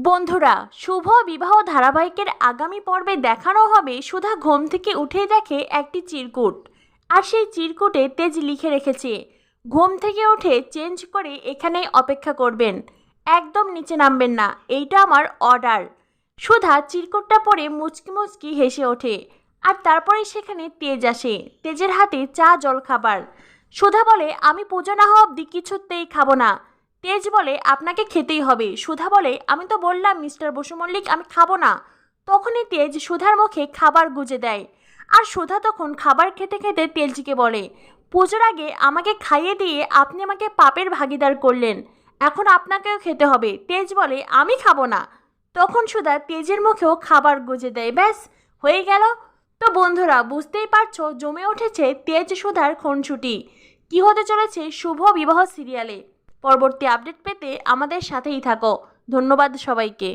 বন্ধুরা, শুভ বিবাহ ধারাবাহিকের আগামী পর্বে দেখানো হবে সুধা ঘুম থেকে উঠেই দেখে একটি চিরকুট। আর সেই চিরকুটে তেজ লিখে রেখেছে, ঘুম থেকে উঠে চেঞ্জ করে এখানেই অপেক্ষা করবেন, একদম নিচে নামবেন না, এইটা আমার অর্ডার। সুধা চিরকুটটা পড়ে মুচকি মুচকি হেসে ওঠে। আর তারপরে সেখানে তেজ আসে, তেজের হাতে চা জল খাবার। সুধা বলে, আমি পূজা না হওয়া অবধি কিছুতেই খাবো না। তেজ বলে, আপনাকে খেতেই হবে। সুধা বলে, আমি তো বললাম মিস্টার বসু মল্লিক আমি খাবো না। তখনই তেজ সুধার মুখে খাবার গুজে দেয়। আর সুধা তখন খাবার খেতে খেতে তেজকে বলে, পুজোর আগে আমাকে খাইয়ে দিয়ে আপনি আমাকে পাপের ভাগিদার করলেন, এখন আপনাকেও খেতে হবে। তেজ বলে, আমি খাবো না। তখন সুধা তেজের মুখেও খাবার গুজে দেয়। ব্যাস, হয়ে গেল। তো বন্ধুরা, বুঝতেই পারছো জমে উঠেছে তেজ সুধার খুনসুটি। কি হতে চলেছে শুভ বিবাহ সিরিয়ালে। পরবর্তী আপডেট পেতে আমাদের সাথেই থাকো। ধন্যবাদ সবাইকে।